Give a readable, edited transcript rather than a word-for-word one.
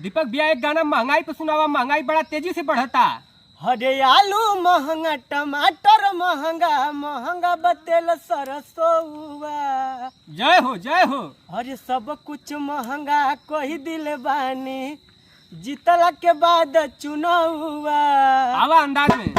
दीपक भैया एक गाना महंगाई पे सुनावा। महंगाई बड़ा तेजी से बढ़ता। हरे आलू महंगा, टमाटर महंगा, महंगा बतेल सरसोआ। जय हो जय हो। हरे सब कुछ महंगा कही दिल बानी, जीतला के बाद चुनावा। आवा अंदाज में।